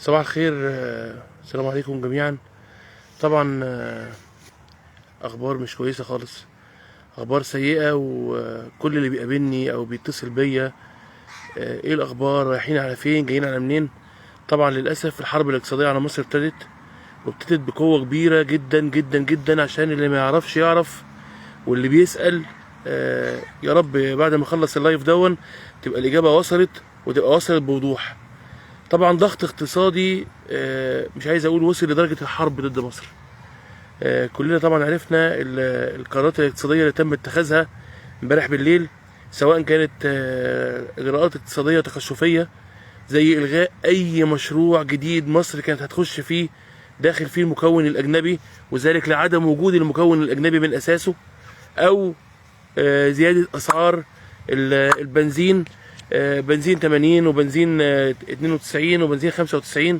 صباح الخير. السلام عليكم جميعا. طبعا اخبار مش كويسه خالص، اخبار سيئه، وكل اللي بيقابلني او بيتصل بيا ايه الاخبار، رايحين على فين، جايين على منين. طبعا للاسف الحرب الاقتصاديه على مصر ابتدت بقوه كبيره جدا جدا جدا، عشان اللي ما يعرفش يعرف، واللي بيسال يا رب بعد ما اخلص اللايف تبقى الاجابه وصلت، وتبقى وصلت بوضوح. طبعا ضغط اقتصادي مش عايز اقول وصل لدرجه الحرب ضد مصر. كلنا طبعا عرفنا القرارات الاقتصاديه اللي تم اتخاذها امبارح بالليل، سواء كانت اجراءات اقتصاديه تخشفيه زي الغاء اي مشروع جديد مصر كانت هتخش فيه داخل فيه المكون الاجنبي، وذلك لعدم وجود المكون الاجنبي من اساسه، او زياده اسعار البنزين، بنزين 80 وبنزين 92 وبنزين 95،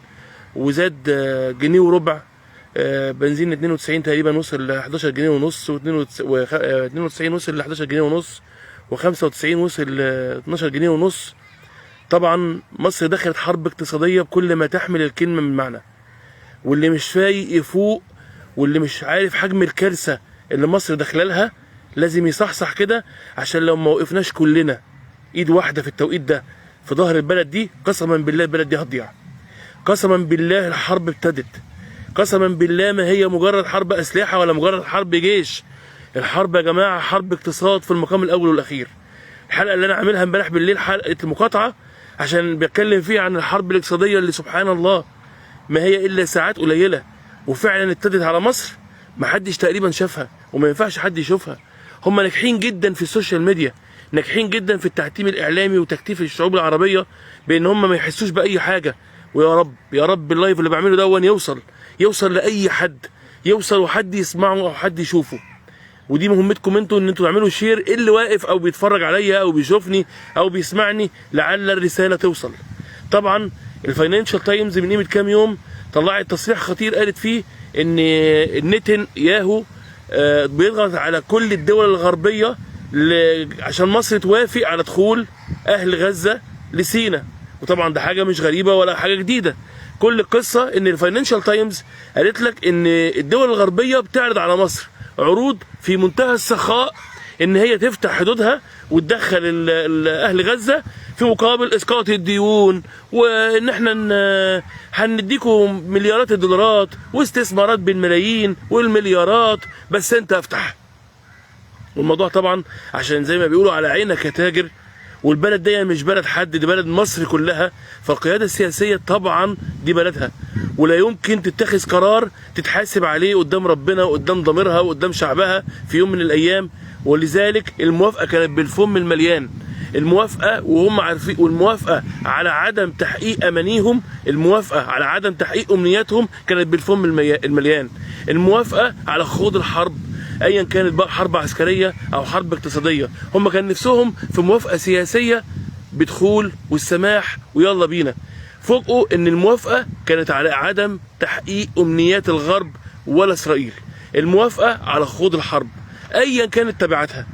وزاد جنيه وربع. بنزين 92 تقريبا وصل ل 11 جنيه ونص، و92 وصل ل 11 جنيه ونص، و95 وصل ل 12 جنيه ونص. طبعا مصر دخلت حرب اقتصادية بكل ما تحمل الكلمة من معنى، واللي مش فايق يفوق، واللي مش عارف حجم الكارثة اللي مصر داخله لها لازم يصحصح كده، عشان لو ما وقفناش كلنا ايد واحده في التوقيت ده في ظهر البلد دي، قسما بالله البلد دي هتضيع. قسما بالله الحرب ابتدت، قسما بالله ما هي مجرد حرب اسلحه ولا مجرد حرب جيش. الحرب يا جماعه حرب اقتصاد في المقام الاول والاخير. الحلقه اللي انا عاملها امبارح بالليل حلقه المقاطعه، عشان بتكلم فيها عن الحرب الاقتصاديه اللي سبحان الله ما هي الا ساعات قليله وفعلا ابتدت على مصر. محدش تقريبا شافها وما ينفعش حد يشوفها. هم ناجحين جدا في السوشيال ميديا، ناجحين جدا في التحتيم الاعلامي وتكتيف الشعوب العربيه بان هم ما يحسوش باي حاجه. ويا رب يا رب اللايف اللي بعمله يوصل لاي حد، يوصل وحد يسمعه او حد يشوفه. ودي مهمتكم انتوا، ان انتوا تعملوا شير، اللي واقف او بيتفرج عليا او بيشوفني او بيسمعني لعل الرساله توصل. طبعا الفاينانشال تايمز من قيمه كام يوم طلعت تصريح خطير، قالت فيه ان نتنياهو بيضغط على كل الدول الغربيه عشان مصر توافق على دخول اهل غزه لسيناء. وطبعا ده حاجه مش غريبه ولا حاجه جديده. كل القصه ان الفاينانشال تايمز قالت لك ان الدول الغربيه بتعرض على مصر عروض في منتهى السخاء، ان هي تفتح حدودها وتدخل اهل غزه في مقابل اسقاط الديون، وان احنا هنديكم مليارات الدولارات واستثمارات بالملايين والمليارات، بس انت افتح. والموضوع طبعا عشان زي ما بيقولوا على عينك يا تاجر، والبلد دي مش بلد حد، دي بلد مصر كلها. فالقياده السياسيه طبعا دي بلدها، ولا يمكن تتخذ قرار تتحاسب عليه قدام ربنا وقدام ضميرها وقدام شعبها في يوم من الايام. ولذلك الموافقه كانت بالفم المليان، الموافقه وهم عارفين، والموافقه على عدم تحقيق امانيهم، الموافقه على عدم تحقيق امنياتهم كانت بالفم المليان. الموافقه على خوض الحرب ايا كانت بقى، حرب عسكريه او حرب اقتصاديه، هم كان نفسهم في موافقه سياسيه بدخول والسماح ويلا بينا. فوجئوا ان الموافقه كانت على عدم تحقيق امنيات الغرب ولا اسرائيل، الموافقه على خوض الحرب ايا كانت تبعاتها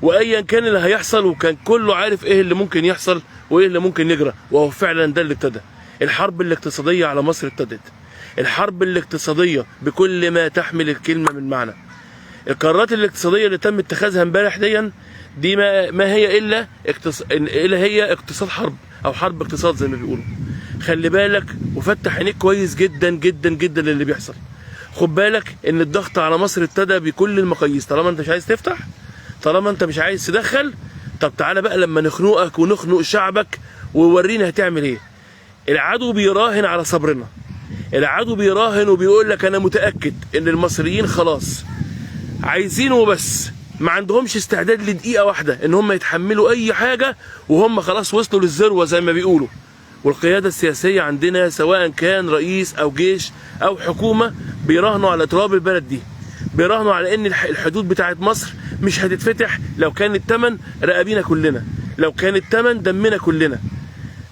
وايا كان اللي هيحصل، وكان كله عارف ايه اللي ممكن يحصل وايه اللي ممكن يجرى. وهو فعلا ده اللي ابتدى. الحرب الاقتصاديه على مصر ابتدت، الحرب الاقتصاديه بكل ما تحمل الكلمه من معنى. القرارات الاقتصاديه اللي تم اتخاذها امبارح دي ما هي الا هي اقتصاد حرب او حرب اقتصاد زي ما بيقولوا. خلي بالك وفتح عينيك كويس جدا جدا جدا للي بيحصل. خد بالك ان الضغط على مصر ابتدى بكل المقاييس. طالما انت مش عايز تفتح، طالما انت مش عايز تدخل، طب تعالى بقى لما نخنقك ونخنق شعبك وورينا هتعمل ايه. العدو بيراهن على صبرنا، العدو بيراهن وبيقول لك انا متاكد ان المصريين خلاص عايزينه، بس ما عندهمش استعداد لدقيقه واحده ان هم يتحملوا اي حاجه، وهم خلاص وصلوا للذروه زي ما بيقولوا. والقياده السياسيه عندنا سواء كان رئيس او جيش او حكومه بيراهنوا على تراب البلد دي، بيراهنوا على ان الحدود بتاعت مصر مش هتتفتح لو كان الثمن رقابينا كلنا، لو كان الثمن دمنا كلنا.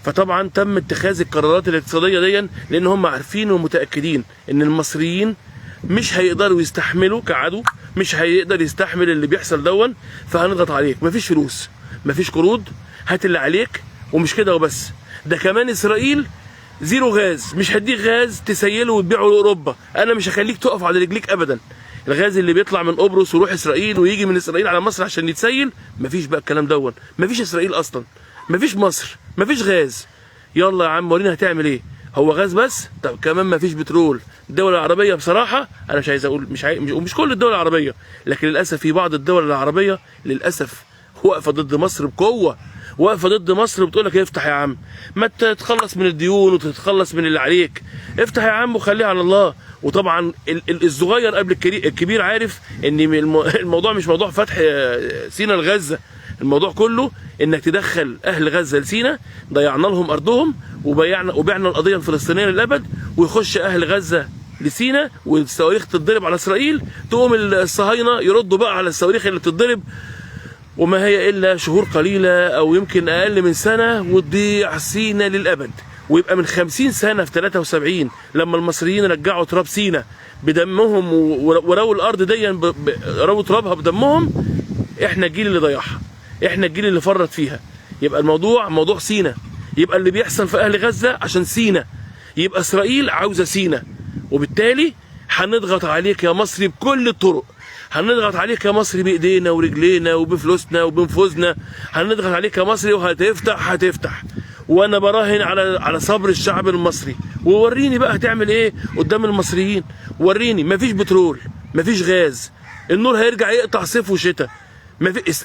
فطبعا تم اتخاذ القرارات الاقتصاديه لان هم عارفين ومتاكدين ان المصريين مش هيقدروا يستحملوا كعدو، مش هيقدر يستحمل اللي بيحصل فهنضغط عليك. مفيش فلوس، مفيش قروض، هات اللي عليك. ومش كده وبس، ده كمان اسرائيل زيرو غاز، مش هديك غاز تسيله وتبيعه لاوروبا، انا مش هخليك تقف على رجليك ابدا. الغاز اللي بيطلع من قبرص ويروح اسرائيل ويجي من اسرائيل على مصر عشان يتسيل، مفيش بقى الكلام دون، مفيش اسرائيل اصلا، مفيش مصر، مفيش غاز. يلا يا عم ورينا هتعمل ايه؟ هو غاز بس؟ طب كمان مفيش بترول. الدول العربيه بصراحه انا مش عايز اقول ومش كل الدول العربيه، لكن للاسف في بعض الدول العربيه للاسف واقفه ضد مصر بقوه، واقفه ضد مصر بتقول لك افتح يا عم، ما تتخلص من الديون وتتخلص من اللي عليك، افتح يا عم وخليها على الله. وطبعا الصغير قبل الكبير عارف ان الموضوع مش موضوع فتح سينا لغزه، الموضوع كله انك تدخل اهل غزه لسينا، ضيعنا لهم ارضهم وبعنا القضيه الفلسطينيه للابد، ويخش اهل غزه لسينا والصواريخ تتضرب على اسرائيل، تقوم الصهاينه يردوا بقى على الصواريخ اللي بتتضرب، وما هي الا شهور قليله او يمكن اقل من سنه وتضيع سينا للابد. ويبقى من 50 سنه في 73 لما المصريين رجعوا تراب سينا بدمهم ورووا الارض دي رووا ترابها بدمهم، احنا الجيل اللي ضيعها، احنا الجيل اللي فرط فيها. يبقى الموضوع موضوع سينا، يبقى اللي بيحصل في اهل غزه عشان سينا، يبقى اسرائيل عاوزه سينا، وبالتالي هنضغط عليك يا مصري بكل الطرق، هنضغط عليك يا مصري بايدينا ورجلينا وبفلوسنا وبنفوذنا، هنضغط عليك يا مصري هتفتح. وانا براهن على صبر الشعب المصري، ووريني بقى هتعمل ايه قدام المصريين، وريني. مفيش بترول، مفيش غاز، النور هيرجع يقطع صيف وشتاء،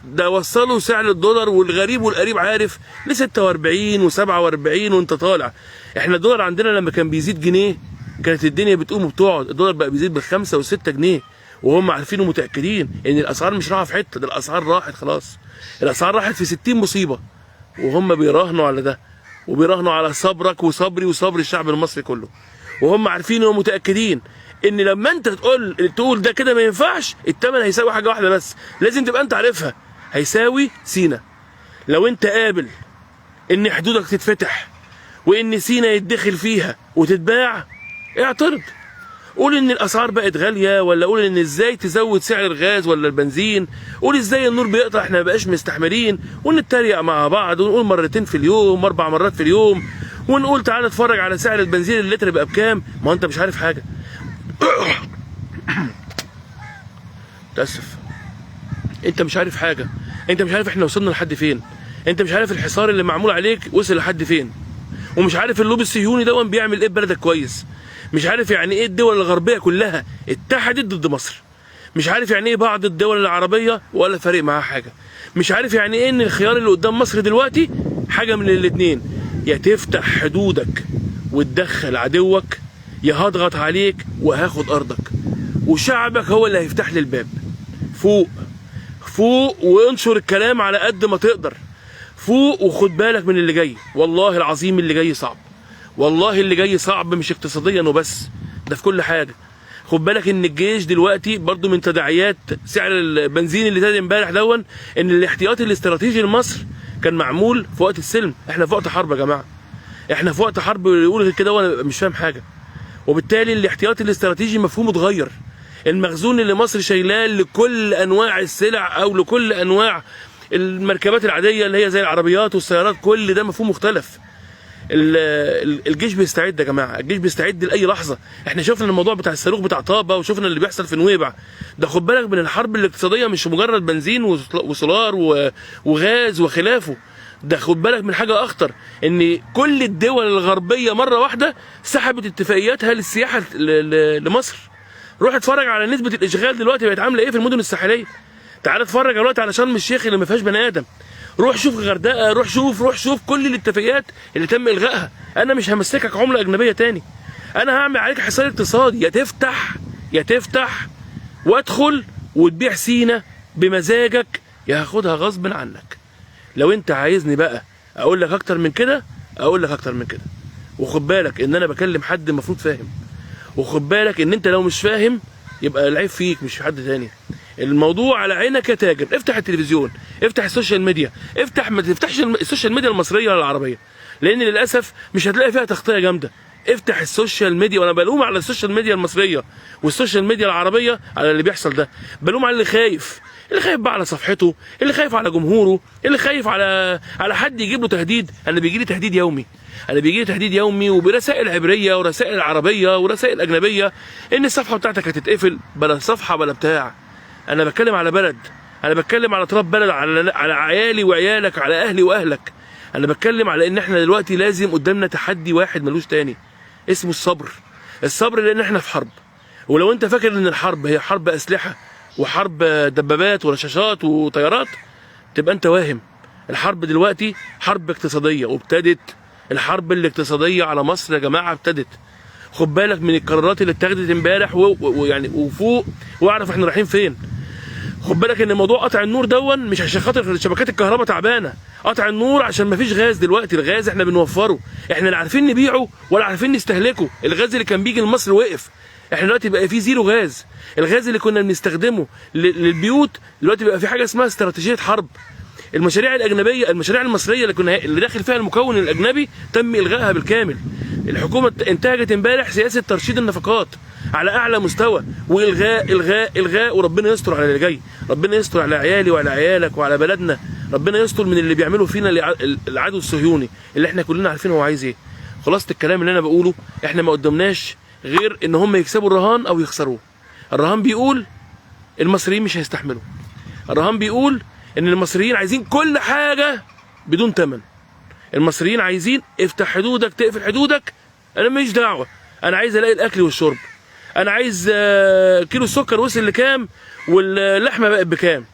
ده وصلوا سعر الدولار والغريب والقريب عارف ل 46 و47 وانت طالع. احنا الدولار عندنا لما كان بيزيد جنيه كانت الدنيا بتقوم وبتقعد، الدولار بقى بيزيد ب5 و6 جنيه، وهم عارفين ومتاكدين ان الاسعار مش رايحه في حته، ده الاسعار راحت خلاص، الاسعار راحت في 60 مصيبه، وهم بيراهنوا على ده، وبيراهنوا على صبرك وصبري وصبر الشعب المصري كله، وهم عارفين ومتاكدين ان لما انت تقول ده كده ما ينفعش، الثمن هيساوي حاجه واحده بس، لازم تبقى انت عارفها، هيساوي سينا. لو انت قابل ان حدودك تتفتح وان سينا يتدخل فيها وتتباع، اعترض، قول ان الاسعار بقت غاليه، ولا قول ان ازاي تزود سعر الغاز ولا البنزين، قول ازاي النور بيقطع احنا ما بقاش مستحملين، ونتريق مع بعض ونقول مرتين في اليوم 4 مرات في اليوم، ونقول تعالى اتفرج على سعر البنزين اللتر بقى بكام. ما انت مش عارف حاجه. متاسف، انت مش عارف حاجه، انت مش عارف احنا وصلنا لحد فين، انت مش عارف الحصار اللي معمول عليك وصل لحد فين، ومش عارف اللوبي الصهيوني ده بيعمل ايه ببلدك كويس، مش عارف يعني ايه الدول الغربيه كلها اتحدت ضد مصر، مش عارف يعني ايه بعض الدول العربيه ولا فارق معاها حاجه، مش عارف يعني ايه ان الخيار اللي قدام مصر دلوقتي حاجه من الاثنين، يا تفتح حدودك وتدخل عدوك، يا هضغط عليك وهاخد ارضك، وشعبك هو اللي هيفتح لي الباب. فوق وانشر الكلام على قد ما تقدر، فوق وخد بالك من اللي جاي، والله العظيم اللي جاي صعب، والله اللي جاي صعب، مش اقتصاديا وبس، ده في كل حاجه. خد بالك ان الجيش دلوقتي برضو من تداعيات سعر البنزين اللي زاد امبارح دون، ان الاحتياطي الاستراتيجي لمصر كان معمول في وقت السلم، احنا في وقت حرب يا جماعه، احنا في وقت حرب، يقول غير كده وانا مش فاهم حاجه. وبالتالي الاحتياطي الاستراتيجي مفهومه اتغير، المخزون اللي مصر شايلاه لكل انواع السلع او لكل انواع المركبات العاديه اللي هي زي العربيات والسيارات، كل ده مفهوم مختلف. الجيش بيستعد يا جماعه، الجيش بيستعد لاي لحظه. احنا شفنا الموضوع بتاع الصاروخ بتاع طابه، وشفنا اللي بيحصل في نويبع، ده خد بالك من الحرب الاقتصاديه، مش مجرد بنزين وسولار وغاز وخلافه، ده خد بالك من حاجه اخطر، ان كل الدول الغربيه مره واحده سحبت اتفاقياتها للسياحه لمصر. روح اتفرج على نسبه الاشغال دلوقتي بقت عامله ايه في المدن الساحليه، تعال اتفرج دلوقتي على شرم الشيخ اللي ما فيهاش بني ادم، روح شوف الغردقه، روح شوف كل الاتفاقيات اللي تم الغائها. انا مش همسكك عمله اجنبيه تاني، انا هعمل عليك حصار اقتصادي، يا تفتح وادخل وتبيع سينا بمزاجك، يا هاخدها غصب عنك. لو انت عايزني بقى اقول لك اكتر من كده اقول لك اكتر من كده، وخد بالك ان انا بكلم حد المفروض فاهم، وخد بالك ان انت لو مش فاهم يبقى العيب فيك مش في حد تاني. الموضوع على عينك يا تاجر، افتح التلفزيون، افتح السوشيال ميديا، ما تفتحش السوشيال ميديا المصريه ولا العربيه، لان للاسف مش هتلاقي فيها تغطيه جامده. افتح السوشيال ميديا، وانا بلوم على السوشيال ميديا المصريه والسوشيال ميديا العربيه على اللي بيحصل ده، بلوم على اللي خايف، اللي خايف بقى على صفحته، اللي خايف على جمهوره، اللي خايف على حد يجيب له تهديد. انا بيجي لي تهديد يومي، انا بيجي لي تهديد يومي وبرسائل عبريه ورسائل عربيه ورسائل اجنبيه ان الصفحه بتاعتك هتتقفل، بلا صفحه بلا بتاع. انا بتكلم على بلد، انا بتكلم على تراب بلد، على عيالي وعيالك، على اهلي واهلك. انا بتكلم على ان احنا دلوقتي لازم قدامنا تحدي واحد ملوش تاني، اسمه الصبر. الصبر لان احنا في حرب، ولو انت فاكر ان الحرب هي حرب اسلحه وحرب دبابات ورشاشات وطيارات تبقى انت واهم. الحرب دلوقتي حرب اقتصاديه، وابتدت الحرب الاقتصاديه على مصر يا جماعه، ابتدت. خد بالك من القرارات اللي اتخذت امبارح ويعني وفوق، واعرف احنا رايحين فين. خد بالك ان موضوع قطع النور دون مش عشان خاطر شبكات الكهرباء تعبانه، قطع النور عشان مفيش غاز دلوقتي. الغاز احنا بنوفره، احنا لا عارفين نبيعه ولا عارفين نستهلكه. الغاز اللي كان بيجي لمصر وقف، احنا دلوقتي بقى في زيرو غاز. الغاز اللي كنا بنستخدمه للبيوت دلوقتي بقى في حاجه اسمها استراتيجيه حرب. المشاريع الاجنبيه، المشاريع المصريه اللي داخل فيها المكون الاجنبي تم الغائها بالكامل. الحكومه انتهجت امبارح سياسه ترشيد النفقات على اعلى مستوى، والغاء الغاء الغاء. وربنا يستر على اللي جاي، ربنا يستر على عيالي وعلى عيالك وعلى بلدنا، ربنا يستر من اللي بيعملوا فينا العدو الصهيوني اللي احنا كلنا عارفين هو عايز ايه. خلاصه الكلام اللي انا بقوله، احنا ما قدامناش غير ان هم يكسبوا الرهان او يخسروه. الرهان بيقول المصريين مش هيستحملوا، الرهان بيقول ان المصريين عايزين كل حاجه بدون ثمن. المصريين عايزين افتح حدودك، تقفل حدودك، انا ماليش دعوه، انا عايز الاقي الاكل والشرب، انا عايز كيلو السكر وصل لكام واللحمه بقت بكام.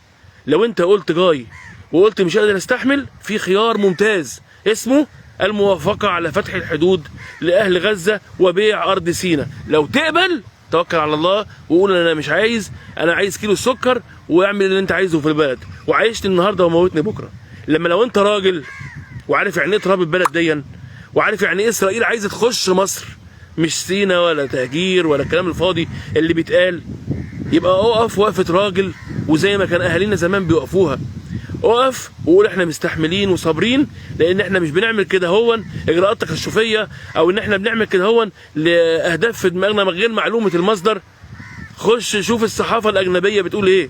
لو انت قلت جاي وقلت مش قادر استحمل، في خيار ممتاز اسمه الموافقه على فتح الحدود لاهل غزه وبيع ارض سيناء. لو تقبل توكل على الله وقول انا مش عايز، انا عايز كيلو السكر، واعمل اللي انت عايزه في البلد، وعايشت النهارده وموتني بكره. لو انت راجل وعارف يعني ايه تراب البلد ديا، وعارف يعني ايه اسرائيل عايزه تخش مصر، مش سينا ولا تهجير ولا الكلام الفاضي اللي بيتقال، يبقى اقف وقفه راجل، وزي ما كان اهالينا زمان بيوقفوها. اقف وقول احنا مستحملين وصابرين، لان احنا مش بنعمل كده هون اجراءات تكشفيه، او ان احنا بنعمل كده هون لاهداف في دماغنا غير معلومه المصدر. خش شوف الصحافه الاجنبيه بتقول ايه،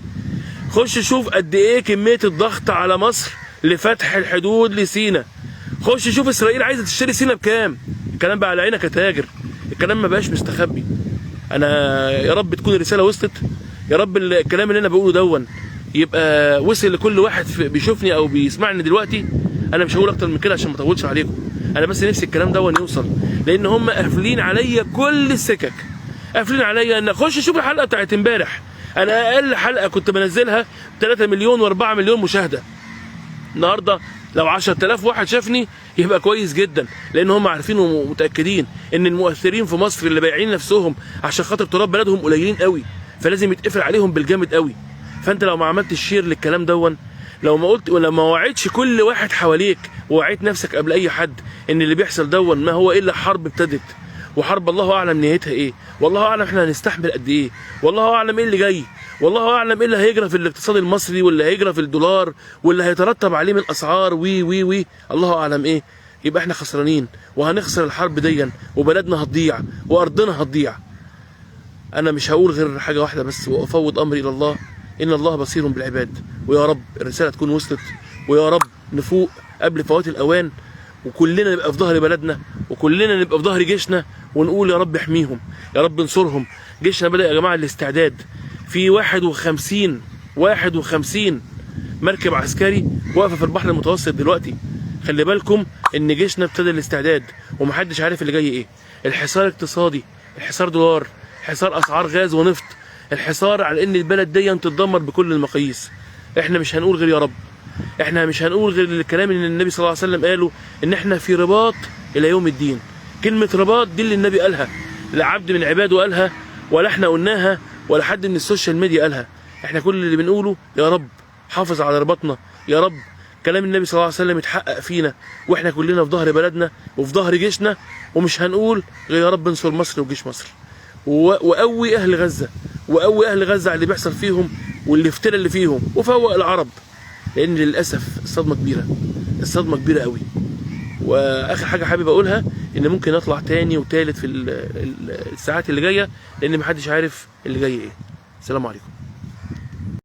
خش شوف قد ايه كميه الضغط على مصر لفتح الحدود لسينا، خش شوف اسرائيل عايزه تشتري سينا بكام. الكلام بقى على عينك يا تاجر، الكلام ما بقاش مستخبي. انا يا رب تكون الرساله وصلت، يا رب الكلام اللي انا بقوله دون يبقى وصل لكل واحد بيشوفني او بيسمعني دلوقتي. انا مش هقول اكتر من كده عشان ما اطولش عليكم، انا بس نفسي الكلام دون يوصل، لان هم قافلين عليا كل السكك، قافلين عليا. ان اخش اشوف الحلقه بتاعت امبارح، انا اقل حلقه كنت بنزلها 3 مليون و4 مليون مشاهده. النهارده لو 10,000 واحد شافني يبقى كويس جدا، لان هم عارفين ومتاكدين ان المؤثرين في مصر اللي بايعين نفسهم عشان خاطر تراب بلدهم قليلين قوي، فلازم يتقفل عليهم بالجامد قوي. فانت لو ما عملتش شير للكلام دون، لو ما قلت ولا ما وعدتش كل واحد حواليك ووعيت نفسك قبل اي حد ان اللي بيحصل دون ما هو الا حرب ابتدت، وحرب الله اعلم نهايتها ايه، والله اعلم احنا هنستحمل قد ايه، والله اعلم ايه اللي جاي، والله اعلم ايه اللي هيجرى في الاقتصاد المصري، واللي هيجرى في الدولار، واللي هيترتب عليه من الاسعار وي الله اعلم ايه. يبقى احنا خسرانين وهنخسر الحرب ديا، وبلدنا هتضيع وارضنا هتضيع. انا مش هقول غير حاجه واحده بس، وافوض امري الى الله، ان الله بصير بالعباد. ويا رب الرساله تكون وصلت، ويا رب نفوق قبل فوات الاوان، وكلنا نبقى في ظهر بلدنا، وكلنا نبقى في ظهر جيشنا، ونقول يا رب احميهم، يا رب انصرهم. جيشنا بدأ يا جماعه الاستعداد، في 51 مركب عسكري واقفه في البحر المتوسط دلوقتي. خلي بالكم ان جيشنا ابتدى الاستعداد، ومحدش عارف اللي جاي ايه. الحصار اقتصادي، الحصار دولار، حصار اسعار غاز ونفط، الحصار على ان البلد دي تتدمر بكل المقاييس. احنا مش هنقول غير يا رب، احنا مش هنقول غير الكلام اللي النبي صلى الله عليه وسلم قاله، ان احنا في رباط الى يوم الدين. كلمه رباط دي اللي النبي قالها، لا عبد من عباده قالها، ولا احنا قلناها، ولا حد من السوشيال ميديا قالها. احنا كل اللي بنقوله يا رب حافظ على رباطنا، يا رب كلام النبي صلى الله عليه وسلم يتحقق فينا، واحنا كلنا في ظهر بلدنا وفي ظهر جيشنا. ومش هنقول غير يا رب انصر مصر وجيش مصر، وقوي اهل غزه، وقوي اهل غزه على اللي بيحصل فيهم والافتراء اللي فيهم، وفوق العرب، لان للاسف الصدمه كبيره، الصدمه كبيره قوي. واخر حاجه حابب اقولها، ان ممكن اطلع تاني وتالت في الساعات اللي جايه، لان محدش عارف اللي جاي ايه. السلام عليكم.